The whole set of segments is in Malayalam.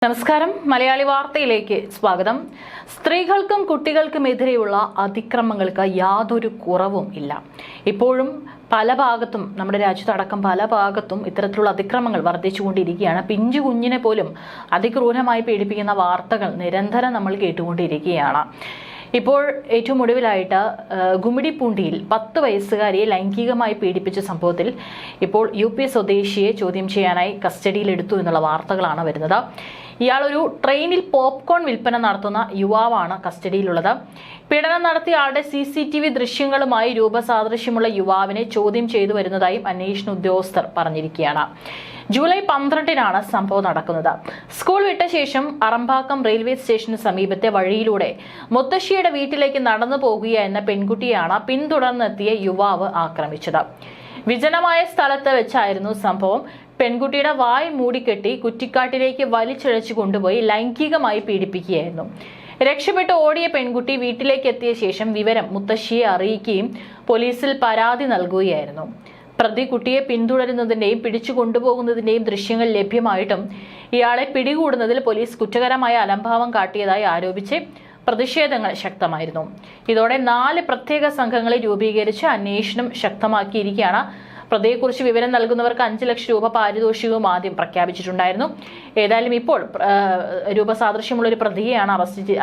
നമസ്കാരം. മലയാളി വാർത്തയിലേക്ക് സ്വാഗതം. സ്ത്രീകൾക്കും കുട്ടികൾക്കുമെതിരെയുള്ള അതിക്രമങ്ങൾക്ക് യാതൊരു കുറവും ഇല്ല. ഇപ്പോഴും പല ഭാഗത്തും, നമ്മുടെ രാജ്യത്തടക്കം പല ഭാഗത്തും ഇത്തരത്തിലുള്ള അതിക്രമങ്ങൾ വർദ്ധിച്ചുകൊണ്ടിരിക്കുകയാണ്. പിഞ്ചു കുഞ്ഞിനെ പോലും അതിക്രൂരമായി പീഡിപ്പിക്കുന്ന വാർത്തകൾ നിരന്തരം നമ്മൾ കേട്ടുകൊണ്ടിരിക്കുകയാണ്. ഇപ്പോൾ ഏറ്റവും ഒടുവിലായിട്ട് ഗുമ്മിടിപ്പൂണ്ടിയിൽ 10 വയസ്സുകാരിയെ ലൈംഗികമായി പീഡിപ്പിച്ച സംഭവത്തിൽ ഇപ്പോൾ UP സ്വദേശിയെ ചോദ്യം ചെയ്യാനായി കസ്റ്റഡിയിലെടുത്തു എന്നുള്ള വാർത്തകളാണ് വരുന്നത്. ഇയാളൊരു ട്രെയിനിൽ പോപ്കോൺ വിൽപ്പന നടത്തുന്ന യുവാവാണ് കസ്റ്റഡിയിലുള്ളത്. പീഡനം നടത്തിയ ആളുടെ CCTV ദൃശ്യങ്ങളുമായി രൂപസാദൃശ്യമുള്ള യുവാവിനെ ചോദ്യം ചെയ്തു വരുന്നതായും അന്വേഷണ ഉദ്യോഗസ്ഥർ പറഞ്ഞിരിക്കുകയാണ്. ജൂലൈ 12-നാണ് സംഭവം നടക്കുന്നത്. സ്കൂൾ വിട്ട ശേഷം അറമ്പാക്കം റെയിൽവേ സ്റ്റേഷന് സമീപത്തെ വഴിയിലൂടെ മുത്തശ്ശിയുടെ വീട്ടിലേക്ക് നടന്നു പോകുകയെന്ന പെൺകുട്ടിയാണ് പിന്തുടർന്നെത്തിയ യുവാവ് ആക്രമിച്ചത്. വിജനമായ സ്ഥലത്ത് വെച്ചായിരുന്നു സംഭവം. പെൺകുട്ടിയുടെ വായ് മൂടിക്കെട്ടി കുറ്റിക്കാട്ടിലേക്ക് വലിച്ചിഴച്ചു കൊണ്ടുപോയി ലൈംഗികമായി പീഡിപ്പിക്കുകയായിരുന്നു. രക്ഷപ്പെട്ട് ഓടിയ പെൺകുട്ടി വീട്ടിലേക്ക് എത്തിയ ശേഷം വിവരം മുത്തശ്ശിയെ അറിയിക്കുകയും പോലീസിൽ പരാതി നൽകുകയായിരുന്നു. പ്രതി കുട്ടിയെ പിന്തുടരുന്നതിന്റെയും പിടിച്ചു കൊണ്ടുപോകുന്നതിന്റെയും ദൃശ്യങ്ങൾ ലഭ്യമായിട്ടും ഇയാളെ പിടികൂടുന്നതിൽ പോലീസ് കുറ്റകരമായ അലംഭാവം കാട്ടിയതായി ആരോപിച്ച് പ്രതിഷേധങ്ങൾ ശക്തമായിരുന്നു. ഇതോടെ 4 പ്രത്യേക സംഘങ്ങളെ രൂപീകരിച്ച് അന്വേഷണം ശക്തമാക്കിയിരിക്കുകയാണ്. പ്രതിയെക്കുറിച്ച് വിവരം നൽകുന്നവർക്ക് 5 ലക്ഷം രൂപ പാരിതോഷികവും ആദ്യം പ്രഖ്യാപിച്ചിട്ടുണ്ടായിരുന്നു. ഏതായാലും ഇപ്പോൾ രൂപസാദൃശ്യമുള്ള ഒരു പ്രതിയെയാണ്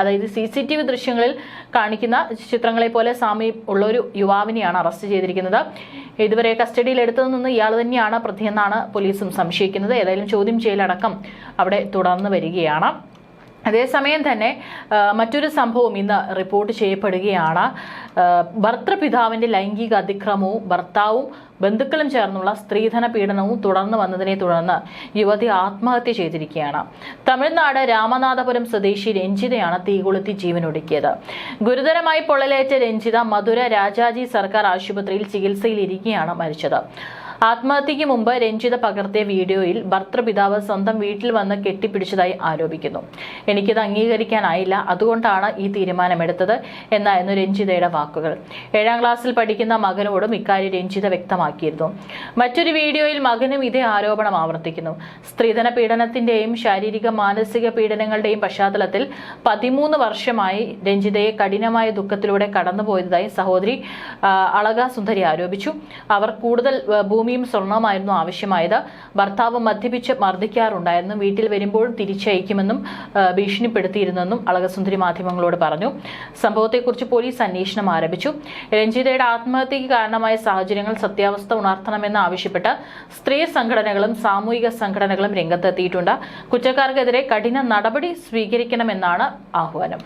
അതായത് CCTV ദൃശ്യങ്ങളിൽ കാണിക്കുന്ന ചിത്രങ്ങളെ പോലെ സാമ്യം ഉള്ള ഒരു യുവാവിനെയാണ് അറസ്റ്റ് ചെയ്തിരിക്കുന്നത്. ഇതുവരെ കസ്റ്റഡിയിലെടുത്തതിൽ നിന്ന് ഇയാൾ തന്നെയാണ് പ്രതിയെന്നാണ് പോലീസും സംശയിക്കുന്നത്. ഏതായാലും ചോദ്യം ചെയ്യലടക്കം അവിടെ തുടർന്നു വരികയാണ്. അതേസമയം തന്നെ മറ്റൊരു സംഭവം ഇന്ന് റിപ്പോർട്ട് ചെയ്യപ്പെടുകയാണ്. ഭർത്തൃപിതാവിന്റെ ലൈംഗിക അതിക്രമവും ഭർത്താവും ബന്ധുക്കളും ചേർന്നുള്ള സ്ത്രീധന പീഡനവും തുടർന്നു വന്നതിനെ തുടർന്ന് യുവതി ആത്മഹത്യ ചെയ്തിരിക്കുകയാണ്. തമിഴ്നാട് രാമനാഥപുരം സ്വദേശി രഞ്ജിതയാണ് തീകൊളുത്തി ജീവനൊടുക്കിയത്. ഗുരുതരമായി പൊള്ളലേറ്റ രഞ്ജിത മധുര രാജാജി സർക്കാർ ആശുപത്രിയിൽ ചികിത്സയിലിരിക്കെയാണ് മരിച്ചത്. ആത്മഹത്യയ്ക്ക് മുമ്പ് രഞ്ജിത പകർത്തിയ വീഡിയോയിൽ ഭർത്തൃപിതാവ് സ്വന്തം വീട്ടിൽ വന്ന് കെട്ടിപ്പിടിച്ചതായി ആരോപിക്കുന്നു. എനിക്കത് അംഗീകരിക്കാനായില്ല, അതുകൊണ്ടാണ് ഈ തീരുമാനമെടുത്തത് എന്നായിരുന്നു രഞ്ജിതയുടെ വാക്കുകൾ. 7ാം ക്ലാസ്സിൽ പഠിക്കുന്ന മകനോടും ഇക്കാര്യം രഞ്ജിത വ്യക്തമാക്കിയിരുന്നു. മറ്റൊരു വീഡിയോയിൽ മകനും ഇതേ ആരോപണം ആവർത്തിക്കുന്നു. സ്ത്രീധന പീഡനത്തിന്റെയും ശാരീരിക മാനസിക പീഡനങ്ങളുടെയും പശ്ചാത്തലത്തിൽ 13 വർഷമായി രഞ്ജിതയെ കഠിനമായ ദുഃഖത്തിലൂടെ കടന്നുപോയതായി സഹോദരി അളക സുന്ദരി ആരോപിച്ചു. അവർ കൂടുതൽ ഭൂമിയും സ്വർണവുമായിരുന്നു ആവശ്യമായത്. ഭർത്താവ് മദ്യപിച്ച് മർദ്ദിക്കാറുണ്ടായിരുന്നു. വീട്ടിൽ വരുമ്പോൾ തിരിച്ചയക്കുമെന്നും ഭീഷണിപ്പെടുത്തിയിരുന്നെന്നും അളകസുന്ദരി മാധ്യമങ്ങളോട് പറഞ്ഞു. സംഭവത്തെക്കുറിച്ച് പോലീസ് അന്വേഷണം ആരംഭിച്ചു. രഞ്ജിതയുടെ ആത്മഹത്യയ്ക്ക് കാരണമായ സാഹചര്യങ്ങൾ സത്യാവസ്ഥ ഉണർത്തണമെന്ന് ആവശ്യപ്പെട്ട് സ്ത്രീ സംഘടനകളും സാമൂഹിക സംഘടനകളും രംഗത്തെത്തിയിട്ടുണ്ട്. കുറ്റക്കാർക്കെതിരെ കഠിന നടപടി സ്വീകരിക്കണമെന്നാണ് ആഹ്വാനം.